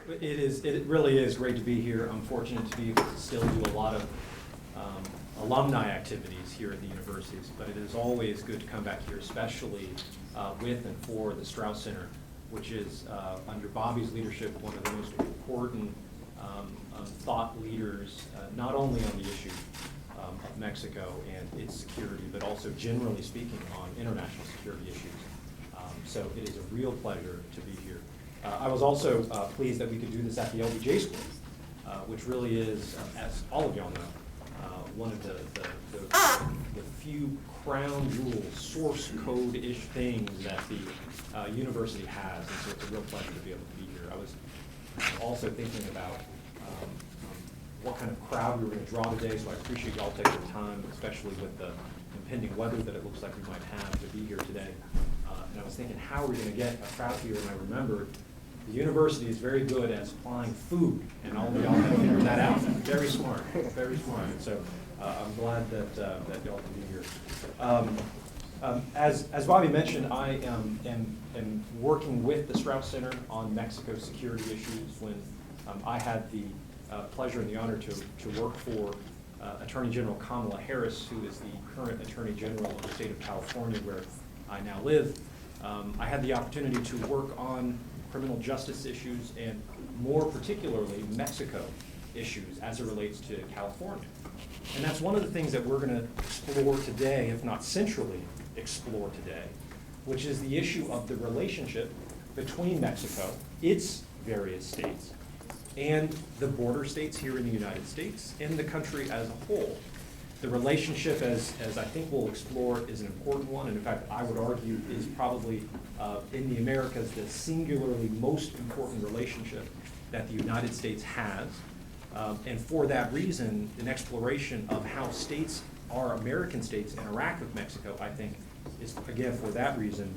It really is great to be here. I'm fortunate to be able to still do a lot of alumni activities here at the universities, but it is always good to come back here, especially with and for the Strauss Center, which is, under Bobby's leadership, one of the most important thought leaders, not only on the issue of Mexico and its security, but also generally speaking on international security issues. So it is a real pleasure to be here. I was also pleased that we could do this at the LBJ School, which really is, as all of y'all know, one of the few crown jewel source code-ish things that the university has, and so it's a real pleasure to be able to be here. I was also thinking about what kind of crowd we were going to draw today, so I appreciate y'all taking the time, especially with the impending weather that it looks like we might have to be here today. And I was thinking, how are we going to get a crowd here? And I remembered the university is very good at supplying food, and all of y'all have figured that out. Very smart, very smart. And so I'm glad that y'all can be here. As Bobby mentioned, I am working with the Strauss Center on Mexico security issues. When I had the pleasure and the honor to work for Attorney General Kamala Harris, who is the current Attorney General of the state of California, where I now live. I had the opportunity to work on criminal justice issues and more particularly Mexico issues as it relates to California. And that's one of the things that we're going to explore today, if not centrally explore today, which is the issue of the relationship between Mexico, its various states, and the border states here in the United States and the country as a whole. The relationship, as I think we'll explore, is an important one, and in fact, I would argue is probably in the Americas the singularly most important relationship that the United States has. And for that reason, an exploration of how states, our American states, interact with Mexico, I think, is, again, for that reason,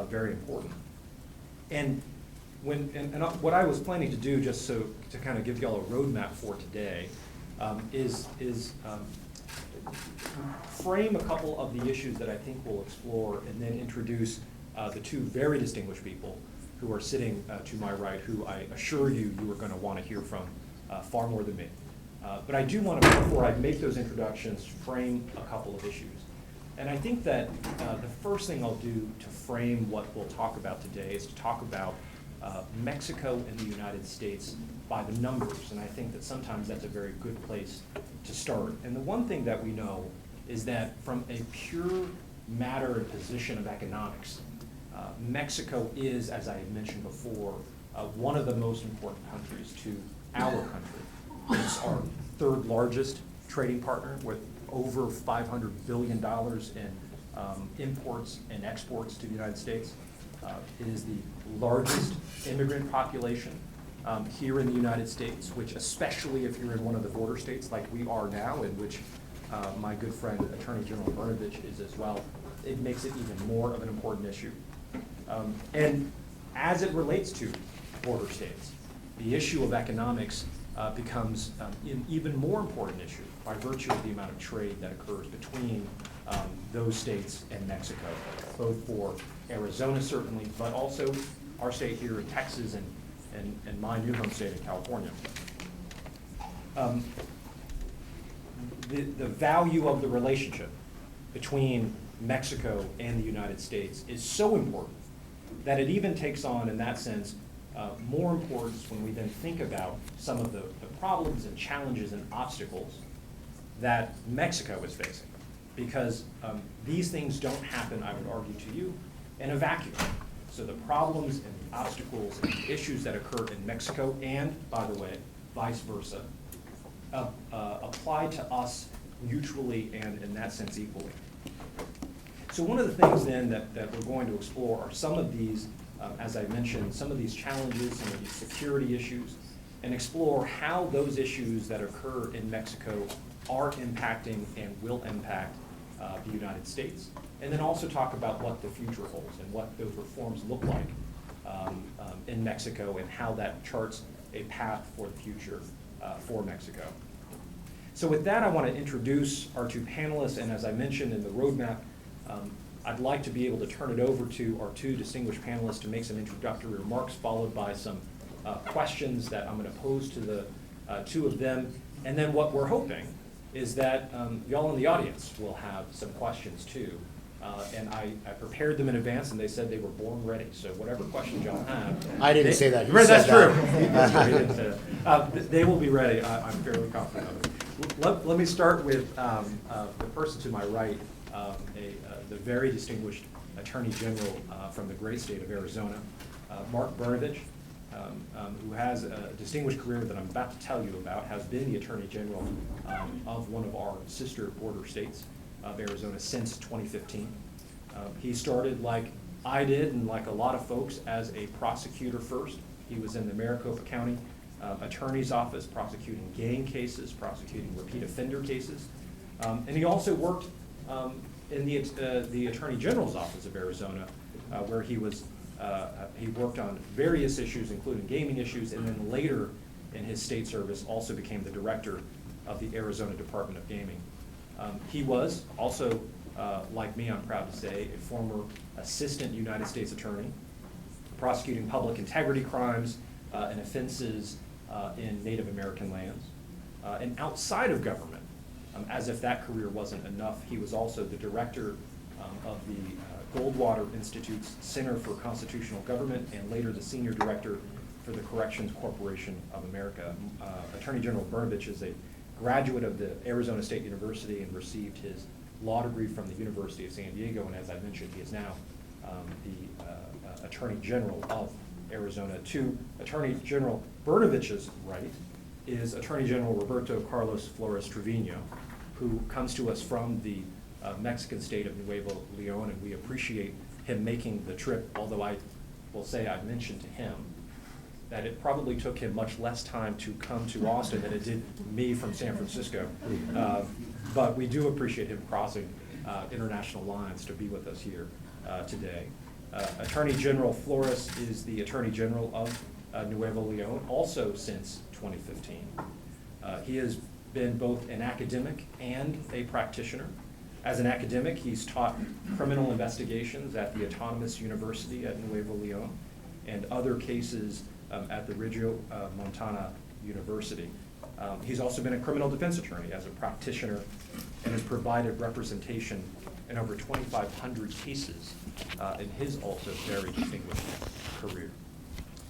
very important. And what I was planning to do, just so to kind of give y'all a roadmap for today, is frame a couple of the issues that I think we'll explore, and then introduce the two very distinguished people who are sitting to my right, who I assure you are going to want to hear from far more than me. But I do want to, before I make those introductions, frame a couple of issues. And I think that the first thing I'll do to frame what we'll talk about today is to talk about Mexico and the United States by the numbers, and I think that sometimes that's a very good place to start. And the one thing that we know is that from a pure matter and position of economics, Mexico is, as I had mentioned before, one of the most important countries to our country. It's our third largest trading partner with over $500 billion in imports and exports to the United States. It is the largest immigrant population here in the United States, which, especially if you're in one of the border states like we are now, in which my good friend Attorney General Brnovich is as well, it makes it even more of an important issue. And as it relates to border states, the issue of economics becomes an even more important issue by virtue of the amount of trade that occurs between those states and Mexico, both for Arizona certainly, but also our state here in Texas and my new home state in California. The value of the relationship between Mexico and the United States is so important that it even takes on, in that sense, more importance when we then think about some of the problems and challenges and obstacles that Mexico is facing. Because these things don't happen, I would argue to you, in a vacuum. So the problems and the obstacles and the issues that occur in Mexico, and, by the way, vice versa, apply to us mutually and, in that sense, equally. So one of the things then that we're going to explore are some of these, as I mentioned, some of these challenges, some of these security issues, and explore how those issues that occur in Mexico are impacting and will impact the United States. And then also talk about what the future holds and what those reforms look like in Mexico and how that charts a path for the future for Mexico. So with that, I want to introduce our two panelists, and as I mentioned in the roadmap, I'd like to be able to turn it over to our two distinguished panelists to make some introductory remarks, followed by some questions that I'm going to pose to the two of them. And then what we're hoping is that y'all in the audience will have some questions too. And I prepared them in advance, and they said they were born ready. So whatever questions y'all have. I didn't say that. You right, said that's that. true. He didn't say that. They will be ready. I'm fairly confident of it. Let me start with the person to my right, the very distinguished Attorney General from the great state of Arizona, Mark Brnovich, who has a distinguished career that I'm about to tell you about, has been the Attorney General of one of our sister border states of Arizona since 2015. He started like I did and like a lot of folks as a prosecutor first. He was in the Maricopa County Attorney's Office prosecuting gang cases, prosecuting repeat offender cases. And he also worked in the Attorney General's Office of Arizona, where he worked on various issues, including gaming issues, and then later in his state service also became the director of the Arizona Department of Gaming. He was also, like me, I'm proud to say, a former assistant United States attorney, prosecuting public integrity crimes and offenses in Native American lands. And outside of government, as if that career wasn't enough, he was also the director of the Goldwater Institute's Center for Constitutional Government, and later the senior director for the Corrections Corporation of America. Attorney General Brnovich is a graduate of the Arizona State University and received his law degree from the University of San Diego, and as I mentioned, he is now the Attorney General of Arizona. To Attorney General Brnovich's right is Attorney General Roberto Carlos Flores Treviño, who comes to us from the Mexican state of Nuevo Leon, and we appreciate him making the trip, although I will say I mentioned to him that it probably took him much less time to come to Austin than it did me from San Francisco. But we do appreciate him crossing international lines to be with us here today. Attorney General Flores is the Attorney General of Nuevo Leon, also since 2015. He has been both an academic and a practitioner. As an academic, he's taught criminal investigations at the Autonomous University at Nuevo Leon and other cases at the Reggio Montana University. He's also been a criminal defense attorney as a practitioner and has provided representation in over 2,500 cases in his also very distinguished career.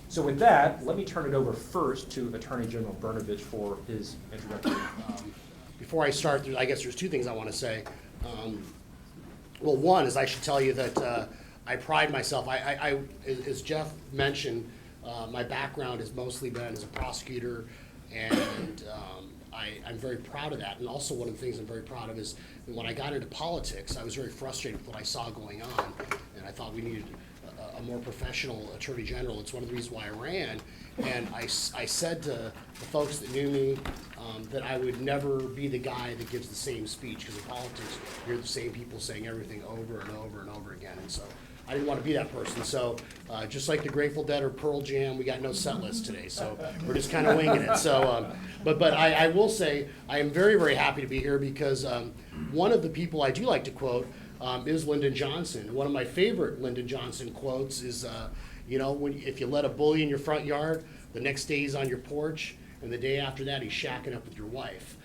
So with that, let me turn it over first to Attorney General Brnovich for his introductory. Before I start, I guess there's two things I want to say. Well, one is I should tell you that I pride myself. As Jeff mentioned, my background has mostly been as a prosecutor, and I'm very proud of that. And also one of the things I'm very proud of is when I got into politics, I was very frustrated with what I saw going on, and I thought we needed a more professional attorney general. It's one of the reasons why I ran. And I said to the folks that knew me that I would never be the guy that gives the same speech, because in politics, you're the same people saying everything over and over and over again. And so I didn't want to be that person. So just like the Grateful Dead or Pearl Jam, we got no set list today. So we're just kind of winging it. So, but I will say I am very, very happy to be here because one of the people I do like to quote is Lyndon Johnson. One of my favorite Lyndon Johnson quotes is, if you let a bully in your front yard, the next day he's on your porch, and the day after that he's shacking up with your wife.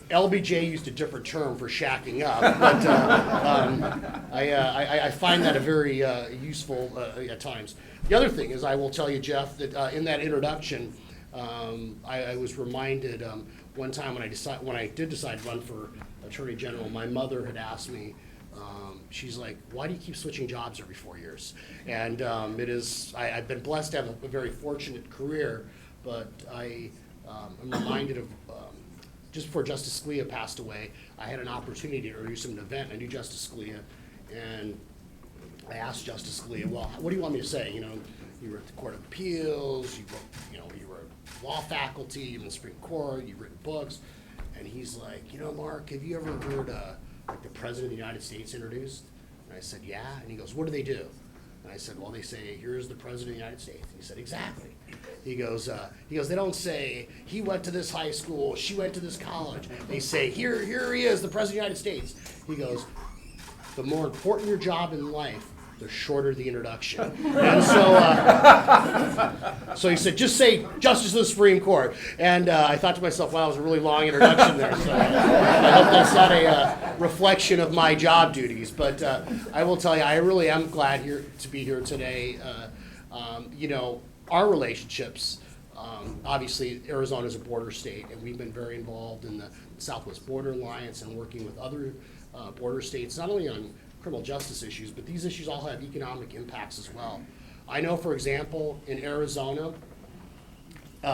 LBJ used a different term for shacking up, but I find that a very useful at times. The other thing is, I will tell you, Jeff, that in that introduction, I was reminded one time when I did decide to run for Attorney General, my mother had asked me, she's like, why do you keep switching jobs every 4 years? And I've been blessed to have a very fortunate career, but I'm reminded of, just before Justice Scalia passed away, I had an opportunity to introduce him to an event. I knew Justice Scalia, and I asked Justice Scalia, well, what do you want me to say? You were at the Court of Appeals, you were law faculty, you were in the Supreme Court, you've written books. And he's like, Mark, have you ever heard the President of the United States introduced? And I said, yeah. And he goes, what do they do? And I said, well, they say, here's the President of the United States. And he said, exactly. He goes, they don't say, he went to this high school, she went to this college. They say, here he is, the President of the United States. He goes, the more important your job in life, the shorter the introduction. And so So he said, just say Justice of the Supreme Court. And I thought to myself, wow, that was a really long introduction there. So I hope that's not a reflection of my job duties. But I will tell you, I really am glad to be here today. You know, our relationships, obviously Arizona is a border state, and we've been very involved in the Southwest Border Alliance and working with other border states, not only on criminal justice issues, but these issues all have economic impacts as well. I know, for example, in Arizona,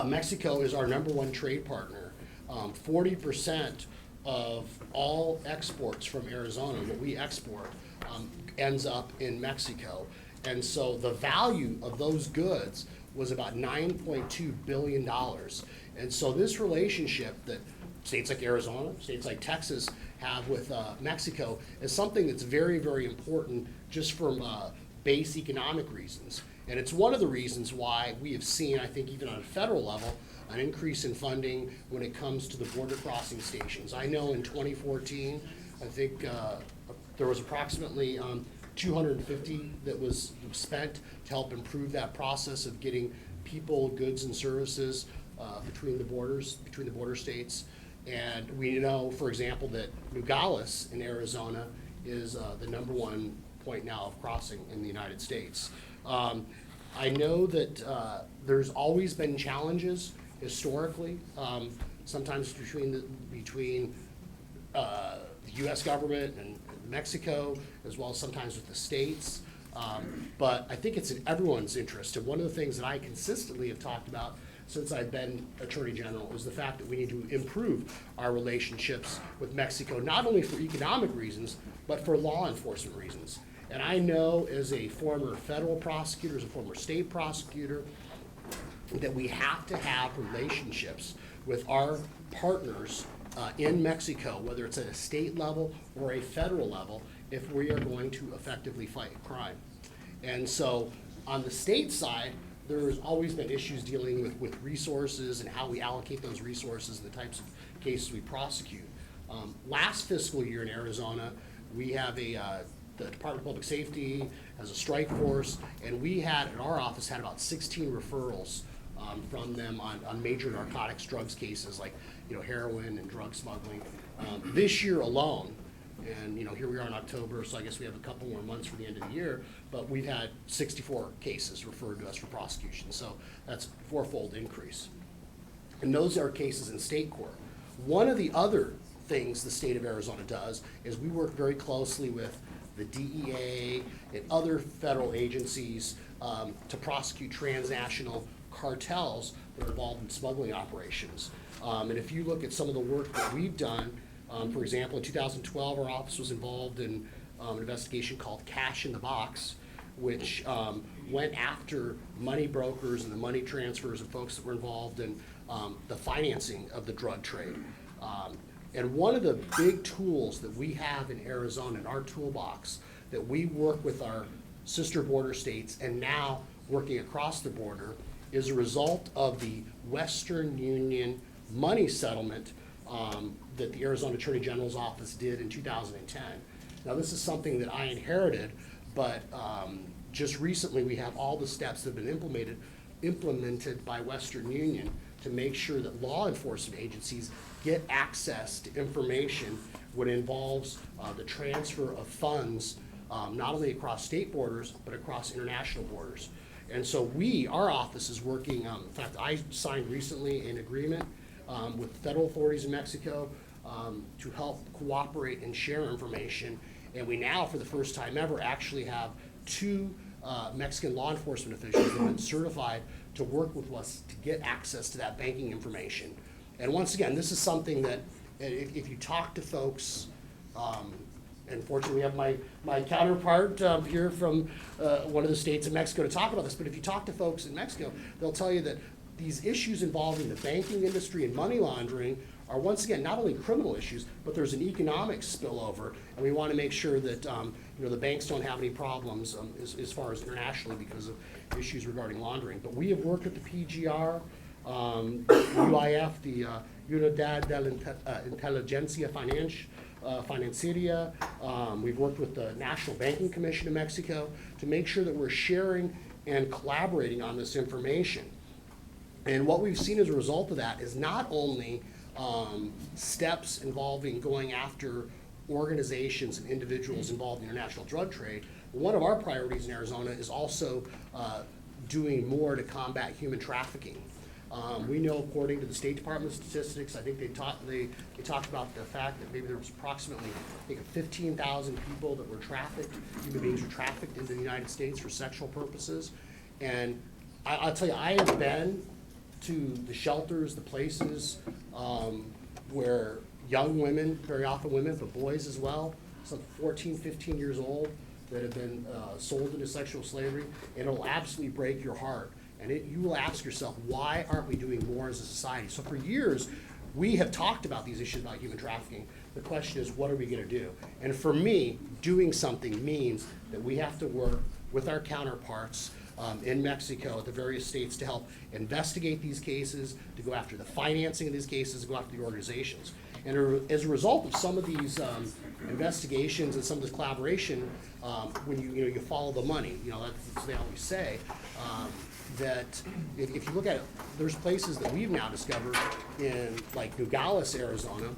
Mexico is our #1 trade partner. 40% of all exports from Arizona, what we export, ends up in Mexico. And so the value of those goods was about $9.2 billion. And so this relationship that states like Arizona, states like Texas have with Mexico is something that's very, very important just from base economic reasons. And it's one of the reasons why we have seen, I think even on a federal level, an increase in funding when it comes to the border crossing stations. I know in 2014, I think there was approximately 250 that was spent to help improve that process of getting people, goods, and services between the border states. And we know, for example, that Nogales in Arizona is the #1 point now of crossing in the United States. I know that there's always been challenges historically, sometimes between the U.S. government and Mexico, as well as sometimes with the states. But I think it's in everyone's interest. And one of the things that I consistently have talked about since I've been Attorney General is the fact that we need to improve our relationships with Mexico, not only for economic reasons, but for law enforcement reasons. And I know as a former federal prosecutor, as a former state prosecutor, that we have to have relationships with our partners in Mexico, whether it's at a state level or a federal level, if we are going to effectively fight crime. And so on the state side, there's always been issues dealing with resources and how we allocate those resources and the types of cases we prosecute. Last fiscal year in Arizona, we have the Department of Public Safety has a strike force, and we had, in our office, had about 16 referrals from them on major narcotics drugs cases like, heroin and drug smuggling. This year alone, and here we are in October, so I guess we have a couple more months for the end of the year, but we've had 64 cases referred to us for prosecution, so that's a 4-fold increase. And those are cases in state court. One of the other things the state of Arizona does is we work very closely with the DEA and other federal agencies to prosecute transnational cartels that are involved in smuggling operations. And if you look at some of the work that we've done, for example, in 2012, our office was involved in an investigation called Cash in the Box, which went after money brokers and the money transfers of folks that were involved in the financing of the drug trade. And one of the big tools that we have in Arizona in our toolbox that we work with our sister border states and now working across the border is a result of the Western Union money settlement that the Arizona Attorney General's office did in 2010. Now, this is something that I inherited, but just recently we have all the steps that have been implemented by Western Union to make sure that law enforcement agencies get access to information when it involves the transfer of funds, not only across state borders, but across international borders. And so our office is working, in fact, I signed recently an agreement with federal authorities in Mexico to help cooperate and share information. And we now, for the first time ever, actually have 2 Mexican law enforcement officials that have been certified to work with us to get access to that banking information. And once again, this is something that if you talk to folks, and fortunately we have my counterpart here from one of the states in Mexico to talk about this, but if you talk to folks in Mexico, they'll tell you that these issues involving the banking industry and money laundering are, once again, not only criminal issues, but there's an economic spillover, and we want to make sure that the banks don't have any problems as far as internationally because of issues regarding laundering. But we have worked with the PGR, UIF, the Unidad de la Inteligencia Financiera. We've worked with the National Banking Commission in Mexico to make sure that we're sharing and collaborating on this information. And what we've seen as a result of that is not only steps involving going after organizations and individuals involved in international drug trade, but one of our priorities in Arizona is also doing more to combat human trafficking. We know, according to the State Department statistics, I think they talked about the fact that maybe there was approximately, I think, 15,000 people that were trafficked, human beings were trafficked into the United States for sexual purposes. And I'll tell you, I have been to the shelters, the places where young women, very often women, but boys as well, some 14, 15 years old, that have been sold into sexual slavery, and it'll absolutely break your heart. And you will ask yourself, why aren't we doing more as a society? So for years, we have talked about these issues about human trafficking. The question is, what are we gonna do? And for me, doing something means that we have to work with our counterparts in Mexico at the various states to help investigate these cases, to go after the financing of these cases, to go after the organizations. And as a result of some of these investigations and some of this collaboration, when you follow the money, that's what they always say, that if you look at it, there's places that we've now discovered in like Nogales, Arizona,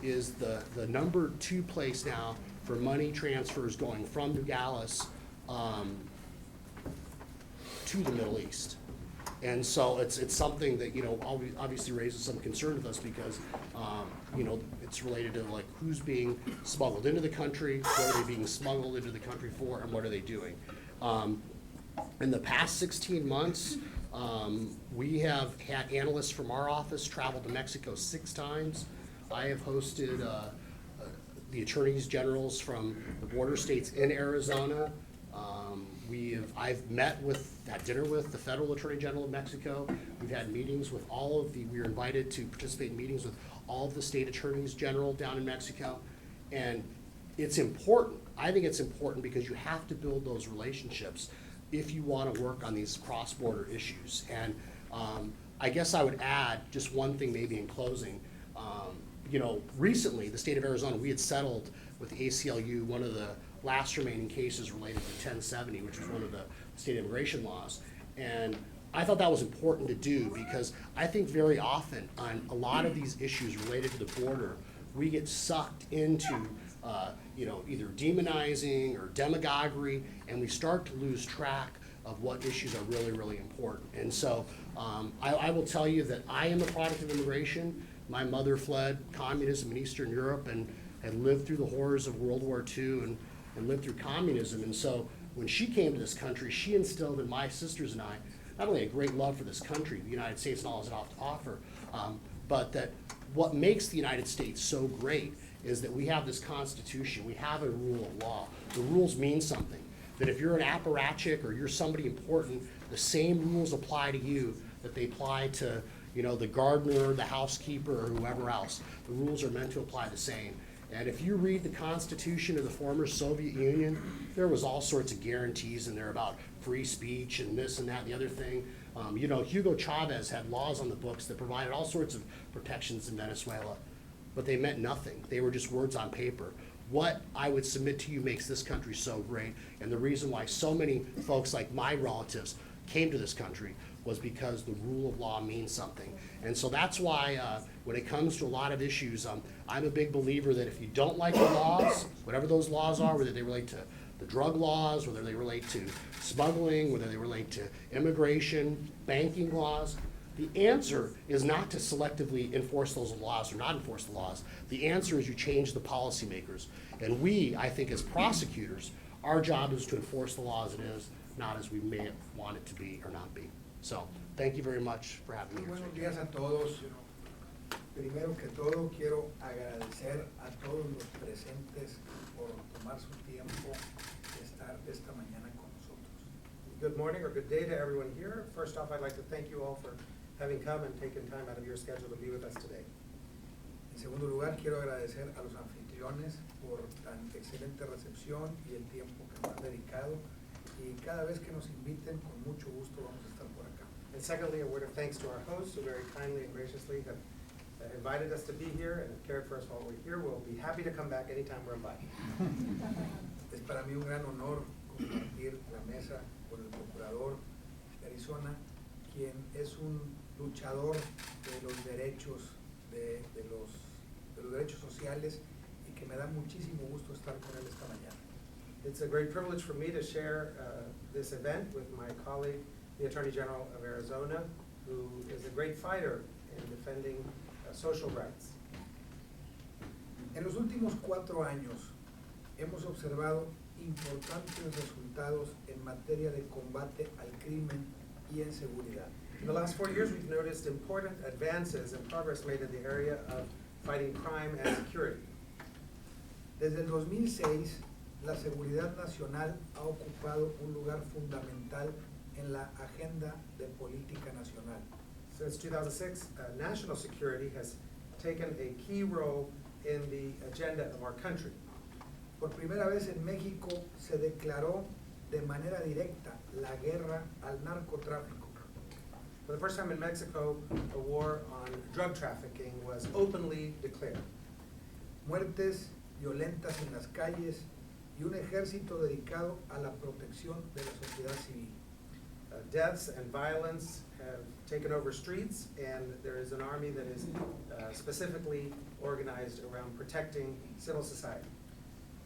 is the number 2 place now for money transfers going from Nogales to the Middle East. And so it's something that, obviously raises some concern with us because, it's related to like who's being smuggled into the country, what are they being smuggled into the country for, and what are they doing. In the past 16 months, we have had analysts from our office travel to Mexico 6 times. I have hosted the attorneys generals from the border states in Arizona. I've had dinner with the federal attorney general of Mexico. We've had meetings with we were invited to participate in meetings with all of the state attorneys general down in Mexico. And it's important. I think it's important because you have to build those relationships if you want to work on these cross-border issues. And I guess I would add just one thing maybe in closing. Recently, the state of Arizona, we had settled with the ACLU one of the last remaining cases related to 1070, which was one of the state immigration laws. And I thought that was important to do because I think very often on a lot of these issues related to the border, we get sucked into either demonizing or demagoguery, and we start to lose track of what issues are really, really important. And so I will tell you that I am a product of immigration. My mother fled communism in Eastern Europe and had lived through the horrors of World War II and lived through communism. And so when she came to this country, she instilled in my sisters and I not only a great love for this country, the United States and all it has to offer, but that what makes the United States so great is that we have this Constitution, we have a rule of law. The rules mean something. That if you're an apparatchik or you're somebody important, the same rules apply to you that they apply to the gardener, the housekeeper, or whoever else. The rules are meant to apply the same. And if you read the Constitution of the former Soviet Union, there was all sorts of guarantees in there about free speech and this and that and the other thing. Hugo Chavez had laws on the books that provided all sorts of protections in Venezuela, but they meant nothing. They were just words on paper. What I would submit to you makes this country so great, and the reason why so many folks like my relatives came to this country was because the rule of law means something. And so that's why when it comes to a lot of issues, I'm a big believer that if you don't like the laws, whatever those laws are, whether they relate to the drug laws, whether they relate to smuggling, whether they relate to immigration, banking laws, the answer is not to selectively enforce those laws or not enforce the laws. The answer is you change the policymakers. And we, I think as prosecutors, our job is to enforce the law as it is, not as we may want it to be or not be. So, thank you very much for having me here. Buenos días a todos. Primero que todo, quiero agradecer a todos los presentes por tomar su tiempo de estar esta mañana con nosotros. Good morning or good day to everyone here. First off, I'd like to thank you all for having come and taken time out of your schedule to be with us today. En segundo lugar, quiero agradecer a los anfitriones por tan excelente recepción y el tiempo que nos han dedicado. Y cada vez que nos inviten, con mucho gusto vamos a estar por acá. And secondly, a word of thanks to our hosts who very kindly and graciously have invited us to be here and have cared for us while we're here. We'll be happy to come back anytime we're invited. Es para mí un gran honor compartir la mesa con el procurador de Arizona, quien es un luchador de los derechos, de los derechos sociales, y que me da muchísimo gusto estar con él esta mañana. It's a great privilege for me to share this event with my colleague, the Attorney General of Arizona, who is a great fighter in defending social rights. En los últimos 4 años hemos observado importantes resultados en materia de combate al crimen y en seguridad. In the last 4 years, we've noticed important advances and progress made in the area of fighting crime and security. Desde el 2006, la seguridad nacional ha ocupado un lugar fundamental en la agenda de política nacional. Since 2006, national security has taken a key role in the agenda of our country. Por primera vez en México se declaró de manera directa la guerra al narcotráfico. For the first time in Mexico, a war on drug trafficking was openly declared. Muertes violentas en las calles y un ejército dedicado a la protección de la sociedad civil. Deaths and violence have taken over streets, and there is an army that is specifically organized around protecting civil society.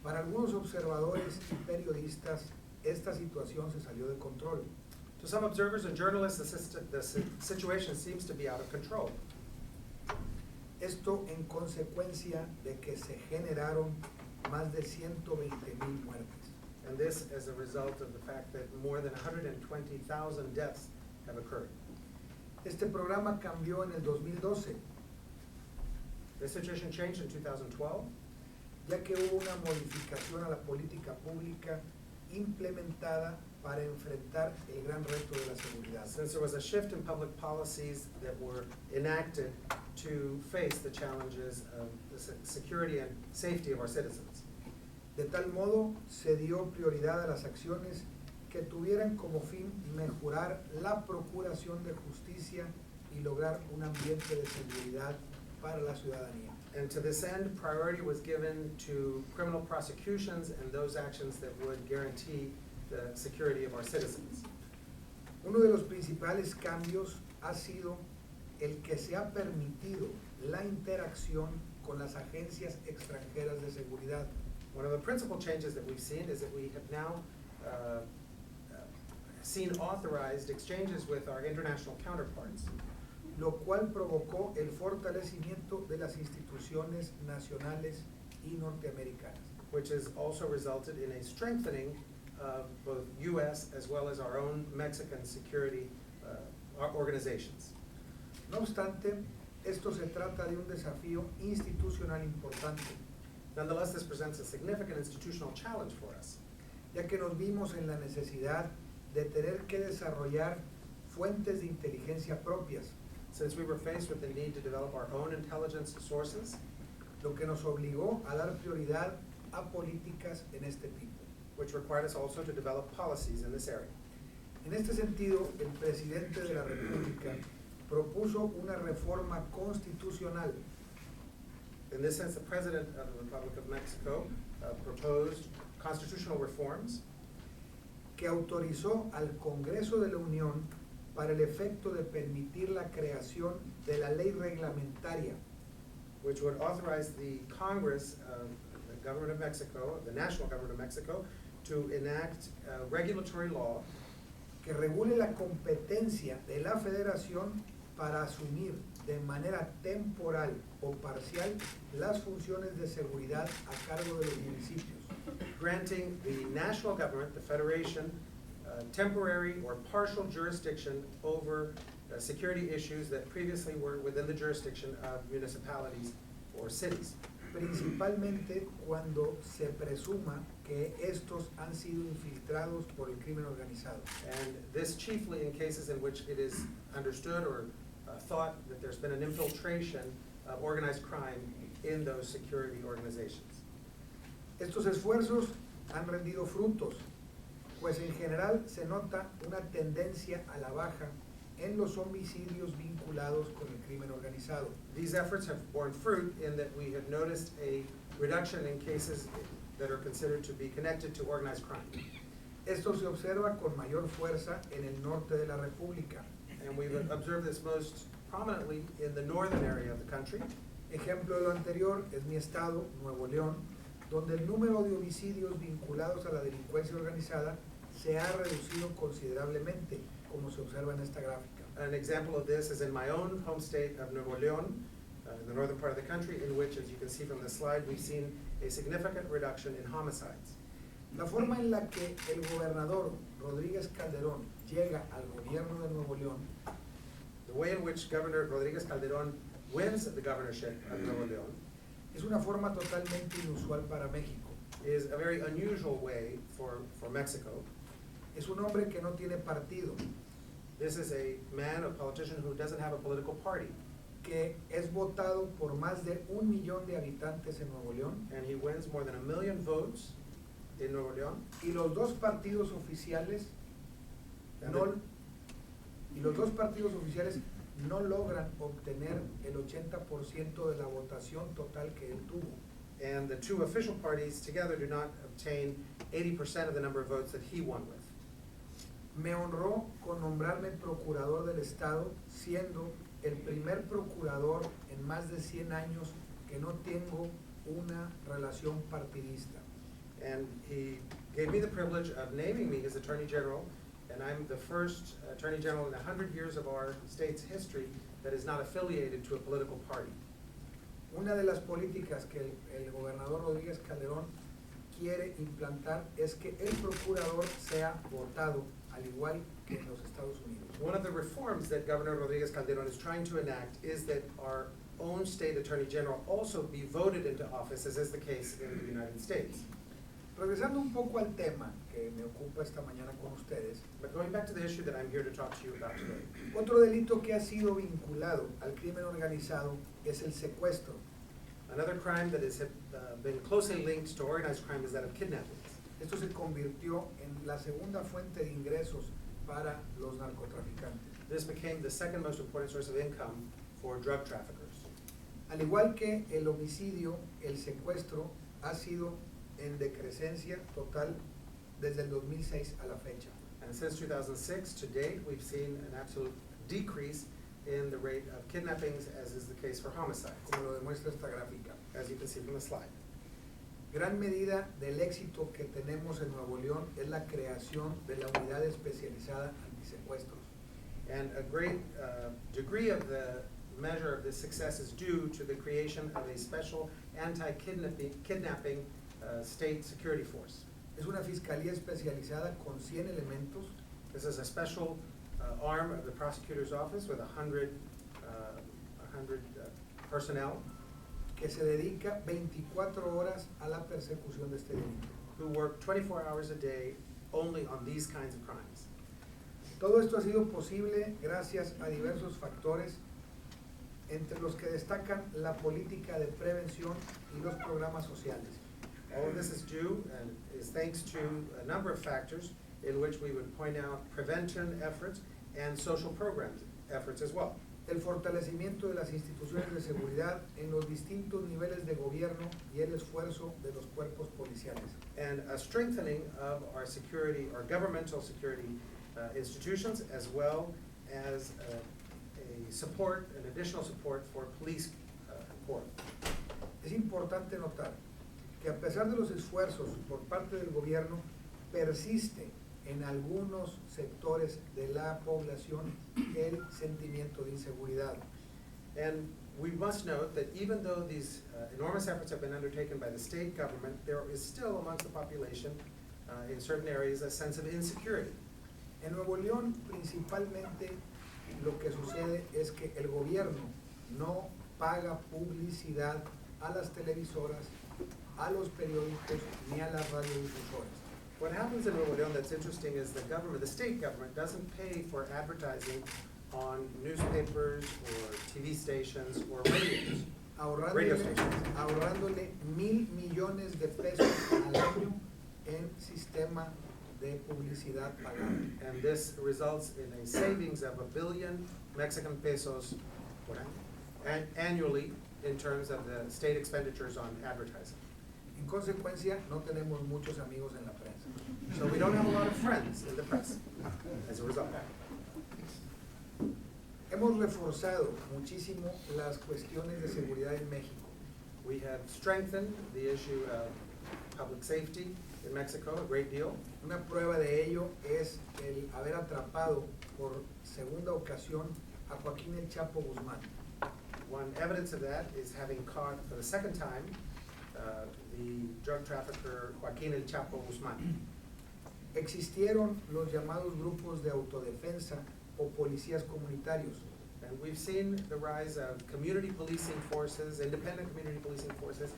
Para algunos observadores y periodistas, esta situación se salió de control. To some observers and journalists, the situation seems to be out of control. Esto en consecuencia de que se generaron más de 120,000 muertes. And this as a result of the fact that more than 120,000 deaths have occurred. Este programa cambió en el 2012, The situation changed in 2012, ya que hubo una modificación a la política pública implementada para enfrentar el gran reto de la seguridad. since there was a shift in public policies that were enacted to face the challenges of the security and safety of our citizens. De tal modo, se dio prioridad a las acciones que tuvieran como fin mejorar la procuración de justicia y lograr un ambiente de seguridad para la ciudadanía. And to this end, priority was given to criminal prosecutions and those actions that would guarantee the security of our citizens. Uno de los principales cambios ha sido el que se ha permitido la interacción con las agencias extranjeras de seguridad. One of the principal changes that we've seen is that we have now seen authorized exchanges with our international counterparts, Lo cual provocó el fortalecimiento de las instituciones nacionales y norteamericanas. which has also resulted in a strengthening of both U.S. as well as our own Mexican security organizations. No obstante, esto se trata de un desafío institucional importante, Nonetheless, this presents a significant institutional challenge for us, ya que nos vimos en la necesidad de tener que desarrollar fuentes de inteligencia propias, since we were faced with the need to develop our own intelligence sources, lo que nos obligó a dar prioridad a políticas en este tipo. which required us also to develop policies in this area. En este sentido, el presidente de la República propuso una reforma constitucional In this sense, the President of the Republic of Mexico proposed constitutional reforms que autorizó al Congreso de la Unión para el efecto de permitir la creación de la ley reglamentaria which would authorize the Congress of the government of Mexico, the national government of Mexico, to enact regulatory law que regule la competencia de la Federación para asumir de manera temporal o parcial las funciones de seguridad a cargo de los municipios, granting the national government, the federation, temporary or partial jurisdiction over security issues that previously were within the jurisdiction of municipalities or cities, principalmente cuando se presuma que estos han sido infiltrados por el crimen organizado. and this chiefly in cases in which it is understood or thought that there's been an infiltration of organized crime in those security organizations. Estos esfuerzos han rendido frutos, pues en general se nota una tendencia a la baja en los homicidios vinculados con el crimen organizado. These efforts have borne fruit in that we have noticed a reduction in cases that are considered to be connected to organized crime. Esto se observa con mayor fuerza en el norte de la República, And we've observed this most prominently in the northern area of the country. Ejemplo de lo anterior es mi estado, Nuevo León, donde el número de homicidios vinculados a la delincuencia organizada se ha reducido considerablemente, como se observa en esta gráfica. An example of this is in my own home state of Nuevo León, in the northern part of the country, in which, as you can see from the slide, we've seen a significant reduction in homicides. La forma en la que el gobernador Rodríguez Calderón llega al gobierno de Nuevo León The way in which Governor Rodríguez Calderón wins the governorship of Nuevo León es una forma totalmente inusual para México. is a very unusual way for Mexico. Es un hombre que no tiene partido, This is a man, a politician who doesn't have a political party, que es votado por más de 1 millón de habitantes en Nuevo León, and he wins more than 1 million votes in Nuevo León. y los dos partidos oficiales no logran obtener el 80% de la votación total que él tuvo. And the two official parties together do not obtain 80% of the number of votes that he won with. Me honró con nombrarme procurador del estado, siendo el primer procurador en más de 100 años que no tengo una relación partidista. And he gave me the privilege of naming me his Attorney General, and I'm the first Attorney General in 100 years of our state's history that is not affiliated to a political party. Una de las políticas que el gobernador Rodríguez Calderón quiere implantar es que el procurador sea votado, al igual que en los Estados Unidos. One of the reforms that Governor Rodríguez Calderón is trying to enact is that our own state Attorney General also be voted into office, as is the case in the United States. Regresando un poco al tema que me ocupa esta mañana con ustedes, But going back to the issue that I'm here to talk to you about today, otro delito que ha sido vinculado al crimen organizado es el secuestro. another crime that has been closely linked to organized crime is that of kidnapping. Esto se convirtió en la segunda fuente de ingresos para los narcotraficantes. This became the second most important source of income for drug traffickers. Al igual que el homicidio, el secuestro ha sido en decrecencia total desde el 2006 a la fecha. And since 2006 to date, we've seen an absolute decrease in the rate of kidnappings, as is the case for homicides, Como lo demuestra esta gráfica. as you can see from the slide. Gran medida del éxito que tenemos en Nuevo León es la creación de la unidad especializada antisecuestros. And a great degree of the measure of this success is due to the creation of a special anti-kidnapping state security force. Es una fiscalía especializada con 100 elementos This is a special arm of the prosecutor's office with 100 personnel que se dedica 24 horas a la persecución de este delito. who work 24 hours a day only on these kinds of crimes. Todo esto ha sido posible gracias a diversos factores, entre los que destacan la política de prevención y los programas sociales. All of this is due and is thanks to a number of factors in which we would point out prevention efforts and social programs efforts as well. El fortalecimiento de las instituciones de seguridad en los distintos niveles de gobierno y el esfuerzo de los cuerpos policiales. And a strengthening of our security, our governmental security institutions, as well as a support, an additional support for police corps. Es importante notar que a pesar de los esfuerzos por parte del gobierno, persiste en algunos sectores de la población el sentimiento de inseguridad. And we must note that even though these enormous efforts have been undertaken by the state government, there is still amongst the population in certain areas a sense of insecurity. En Nuevo León, principalmente, lo que sucede es que el gobierno no paga publicidad a las televisoras, a los periódicos ni a las radiodifusoras. What happens in Nuevo León that's interesting is the government, the state government, doesn't pay for advertising on newspapers or TV stations or radios. Radio stations. Ahorrándole 1,000 millones de pesos al año en sistema de publicidad pagada. And this results in a savings of 1 billion Mexican pesos por año, annually in terms of the state expenditures on advertising. En consecuencia, no tenemos muchos amigos en la prensa. So we don't have a lot of friends in the press as a result. Hemos reforzado muchísimo las cuestiones de seguridad en México. We have strengthened the issue of public safety in Mexico a great deal. Una prueba de ello es el haber atrapado por segunda ocasión a Joaquín El Chapo Guzmán. One evidence of that is having caught for the second time the drug trafficker Joaquín El Chapo Guzmán. Existieron los llamados grupos de autodefensa o policías comunitarios. And we've seen the rise of community policing forces, independent community policing forces,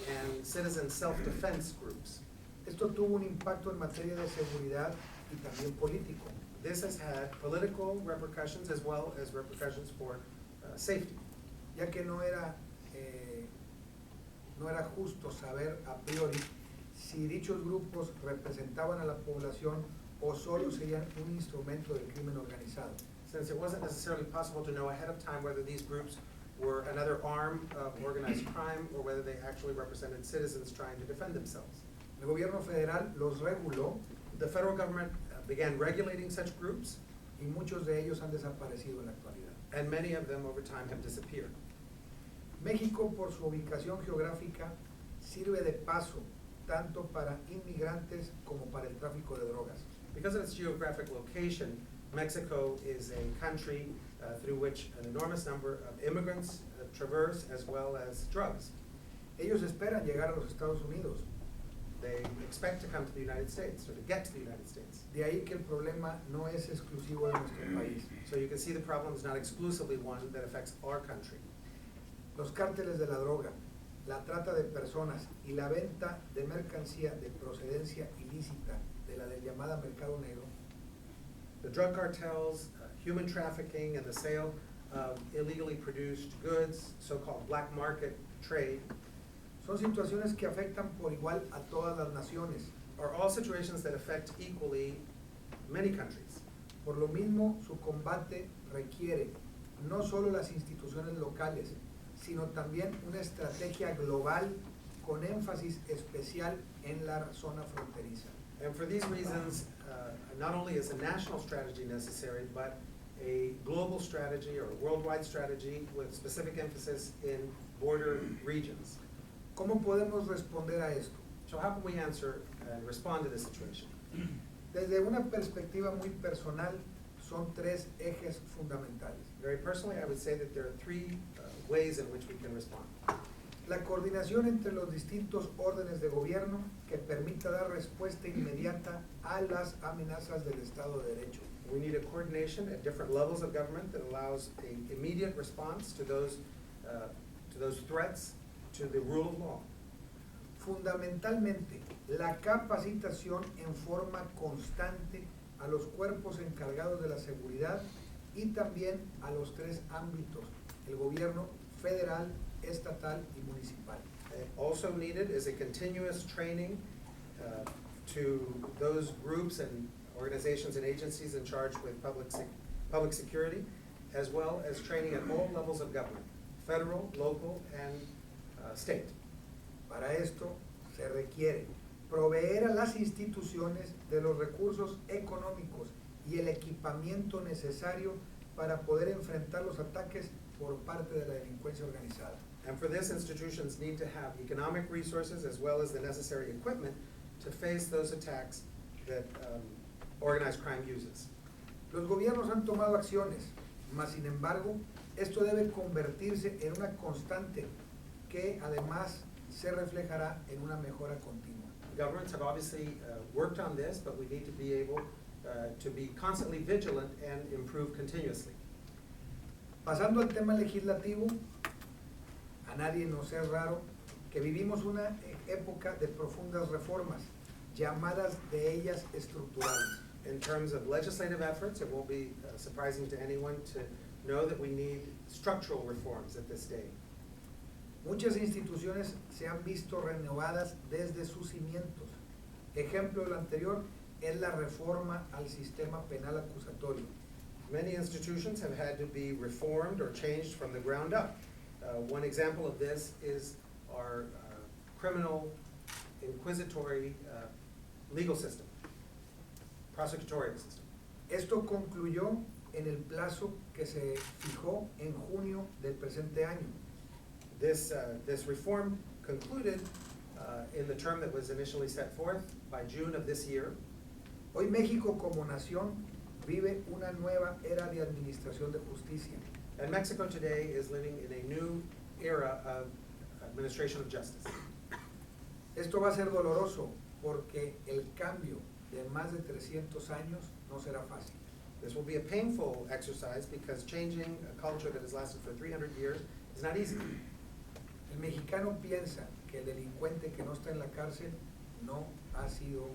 and citizen self-defense groups. Esto tuvo un impacto en materia de seguridad y también político. This has had political repercussions as well as repercussions for safety. Ya que no era justo saber a priori si dichos grupos representaban a la población o solo serían un instrumento del crimen organizado. Since it wasn't necessarily possible to know ahead of time whether these groups were another arm of organized crime or whether they actually represented citizens trying to defend themselves. El gobierno federal los reguló The federal government began regulating such groups, y muchos de ellos han desaparecido en la actualidad. and many of them over time have disappeared. México, por su ubicación geográfica, sirve de paso tanto para inmigrantes como para el tráfico de drogas. Because of its geographic location, Mexico is a country through which an enormous number of immigrants traverse, as well as drugs. Ellos esperan llegar a los Estados Unidos. They expect to come to the United States, or to get to the United States. De ahí que el problema no es exclusivo de nuestro país. So you can see the problem is not exclusively one that affects our country. Los cárteles de la droga, la trata de personas y la venta de mercancía de procedencia ilícita de la del llamada mercado negro The drug cartels, human trafficking, and the sale of illegally produced goods, so-called black market trade, son situaciones que afectan por igual a todas las naciones. are all situations that affect equally many countries. Por lo mismo, su combate requiere no solo las instituciones locales, sino también una estrategia global con énfasis especial en la zona fronteriza. And for these reasons, not only is a national strategy necessary, but a global strategy or a worldwide strategy with specific emphasis in border regions. ¿Cómo podemos responder a esto? So how can we answer and respond to this situation? Desde una perspectiva muy personal, son tres ejes fundamentales. Very personally, I would say that there are three ways in which we can respond. La coordinación entre los distintos órdenes de gobierno que permita dar respuesta inmediata a las amenazas del Estado de Derecho. We need a coordination at different levels of government that allows an immediate response to those threats to the rule of law. Fundamentalmente, la capacitación en forma constante a los cuerpos encargados de la seguridad y también a los tres ámbitos, el gobierno federal, estatal y municipal. Also needed is a continuous training to those groups and organizations and agencies in charge with public security, as well as training at all levels of government, federal, local, and state. Para esto se requiere proveer a las instituciones de los recursos económicos y el equipamiento necesario para poder enfrentar los ataques por parte de la delincuencia organizada. And for this, institutions need to have economic resources as well as the necessary equipment to face those attacks that organized crime uses. Los gobiernos han tomado acciones, mas sin embargo, esto debe convertirse en una constante que además se reflejará en una mejora continua. Governments have obviously worked on this, but we need to be able to be constantly vigilant and improve continuously. Pasando al tema legislativo, a nadie nos es raro que vivimos una época de profundas reformas, llamadas de ellas estructurales. In terms of legislative efforts, it won't be surprising to anyone to know that we need structural reforms at this day. Muchas instituciones se han visto renovadas desde sus cimientos. Ejemplo de lo anterior es la reforma al sistema penal acusatorio. Many institutions have had to be reformed or changed from the ground up. One example of this is our criminal inquisitory legal system, prosecutorial system. Esto concluyó en el plazo que se fijó en junio del presente año. This reform concluded in the term that was initially set forth by June of this year. Hoy México como nación vive una nueva era de administración de justicia. And Mexico today is living in a new era of administration of justice. Esto va a ser doloroso porque el cambio de más de 300 años no será fácil. This will be a painful exercise because changing a culture that has lasted for 300 years is not easy. El mexicano piensa que el delincuente que no está en la cárcel no ha sido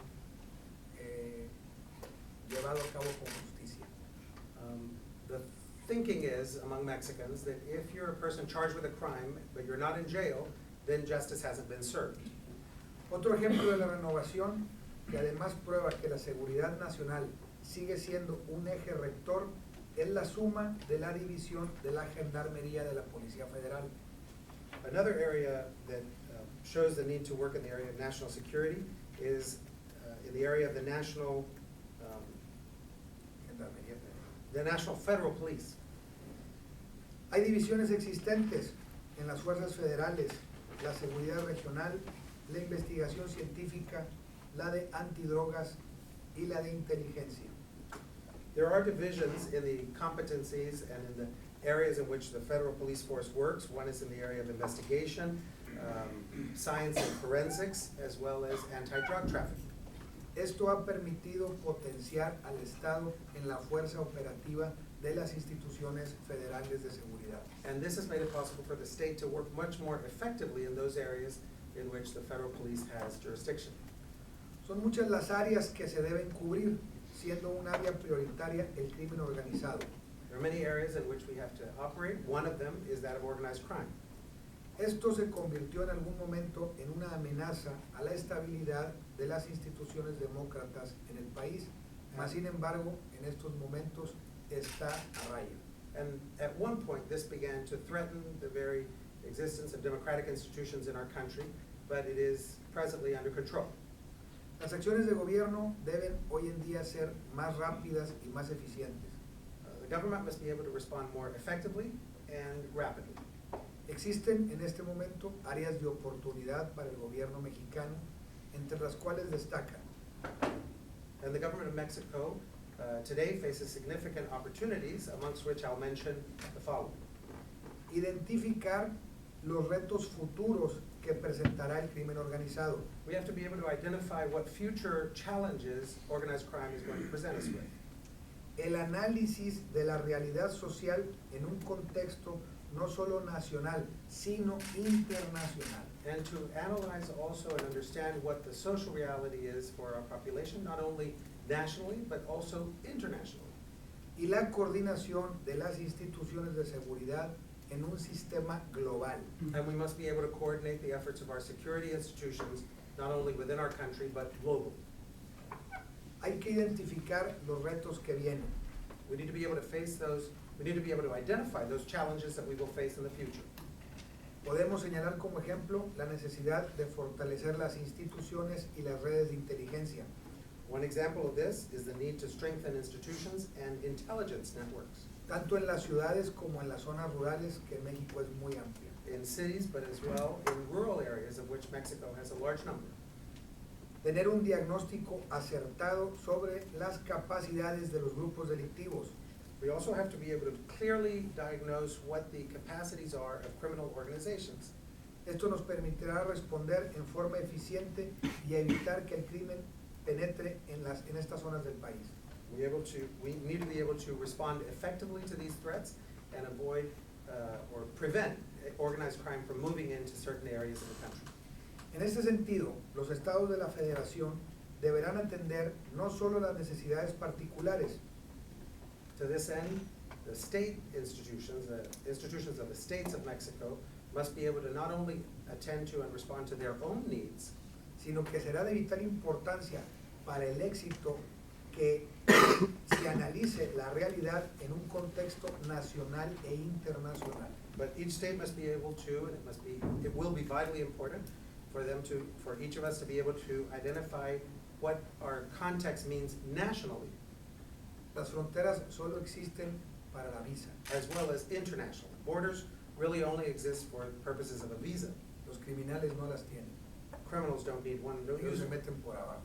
llevado a cabo con justicia. The thinking is among Mexicans that if you're a person charged with a crime but you're not in jail, then justice hasn't been served. Otro ejemplo de la renovación, que además prueba que la seguridad nacional sigue siendo un eje rector, es la suma de la división de la Gendarmería de la Policía Federal. Another area that shows the need to work in the area of national security is in the area of the national Gendarmería Federal. the National Federal Police. Hay divisiones existentes en las fuerzas federales, la seguridad regional, la investigación científica, la de antidrogas y la de inteligencia. There are divisions in the competencies and in the areas in which the federal police force works. One is in the area of investigation, science and forensics, as well as anti-drug trafficking. Esto ha permitido potenciar al Estado en la fuerza operativa de las instituciones federales de seguridad. And this has made it possible for the state to work much more effectively in those areas in which the federal police has jurisdiction. Son muchas las áreas que se deben cubrir, siendo un área prioritaria el crimen organizado. There are many areas in which we have to operate. One of them is that of organized crime. Esto se convirtió en algún momento en una amenaza a la estabilidad de las instituciones demócratas en el país, mas sin embargo, en estos momentos está a raya. And at one point, this began to threaten the very existence of democratic institutions in our country, but it is presently under control. Las acciones de gobierno deben hoy en día ser más rápidas y más eficientes. The government must be able to respond more effectively and rapidly. Existen en este momento áreas de oportunidad para el gobierno mexicano, entre las cuales destacan And the government of Mexico today faces significant opportunities, amongst which I'll mention the following. identificar los retos futuros que presentará el crimen organizado, We have to be able to identify what future challenges organized crime is going to present us with. el análisis de la realidad social en un contexto no solo nacional, sino internacional. And to analyze also and understand what the social reality is for our population, not only nationally, but also internationally. Y la coordinación de las instituciones de seguridad en un sistema global. And we must be able to coordinate the efforts of our security institutions, not only within our country, but globally. Hay que identificar los retos que vienen. We need to be able to face those, we need to be able to identify those challenges that we will face in the future. Podemos señalar como ejemplo la necesidad de fortalecer las instituciones y las redes de inteligencia. One example of this is the need to strengthen institutions and intelligence networks Tanto en las ciudades como en las zonas rurales, que México es muy amplia. in cities, but as well in rural areas of which Mexico has a large number. Tener un diagnóstico acertado sobre las capacidades de los grupos delictivos. We also have to be able to clearly diagnose what the capacities are of criminal organizations. Esto nos permitirá responder en forma eficiente y evitar que el crimen penetre en estas zonas del país. We need to be able to respond effectively to these threats and avoid or prevent organized crime from moving into certain areas of the country. En este sentido, los estados de la federación deberán atender no solo las necesidades particulares, To this end, the state institutions, the institutions of the states of Mexico, must be able to not only attend to and respond to their own needs, sino que será de vital importancia para el éxito que se analice la realidad en un contexto nacional e internacional. but each state must be able to, and it will be vitally important for each of us to be able to identify what our context means nationally. Las fronteras solo existen para la visa. as well as international. Borders really only exist for purposes of a visa. Los criminales no las tienen. Criminals don't need one, don't Ellos use se it. meten por abajo.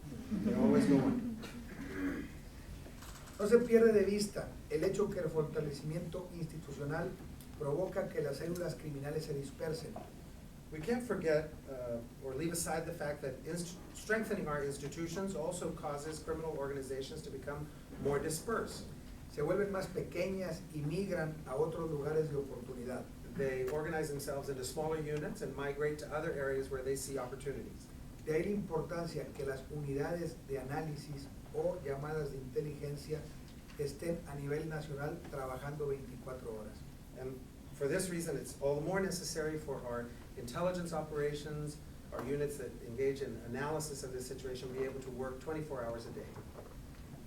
They always go in. No se pierde de vista el hecho que el fortalecimiento institucional provoca que las células criminales se dispersen. We can't forget or leave aside the fact that strengthening our institutions also causes criminal organizations to become more dispersed. Se vuelven más pequeñas y migran a otros lugares de oportunidad. They organize themselves into smaller units and migrate to other areas where they see opportunities. De ahí la importancia que las unidades de análisis o llamadas de inteligencia estén a nivel nacional trabajando 24 horas. And for this reason, it's all the more necessary for our intelligence operations, our units that engage in analysis of this situation, be able to work 24 hours a day.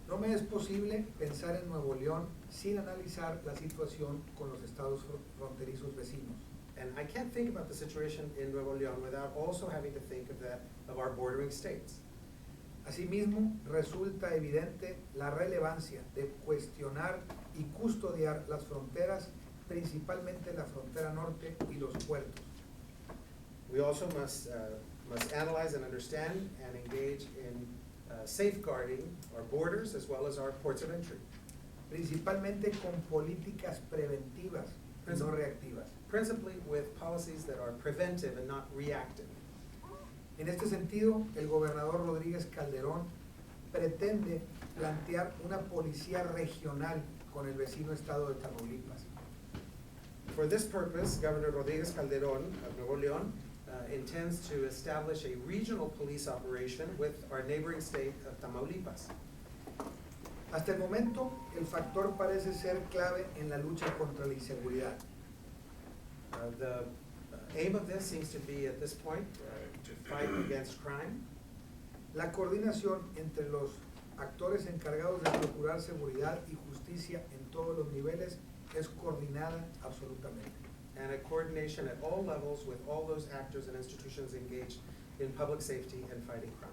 No me es posible pensar en Nuevo León sin analizar la situación con los estados fronterizos vecinos. And I can't think about the situation in Nuevo León without also having to think of our bordering states. Asimismo, resulta evidente la relevancia de cuestionar y custodiar las fronteras, principalmente la frontera norte y los puertos. We also must analyze and understand and engage in safeguarding our borders as well as our ports of entry, Principalmente con políticas preventivas, no reactivas. principally with policies that are preventive and not reactive. En este sentido, el gobernador Rodríguez Calderón pretende plantear una policía regional con el vecino estado de Tamaulipas. For this purpose, Governor Rodríguez Calderón of Nuevo León intends to establish a regional police operation with our neighboring state of Tamaulipas. Hasta el momento, el factor parece ser clave en la lucha contra la inseguridad. The aim of this seems to be, at this point, to fight against crime. La coordinación entre los actores encargados de procurar seguridad y justicia en todos los niveles es coordinada absolutamente. And a coordination at all levels with all those actors and institutions engaged in public safety and fighting crime.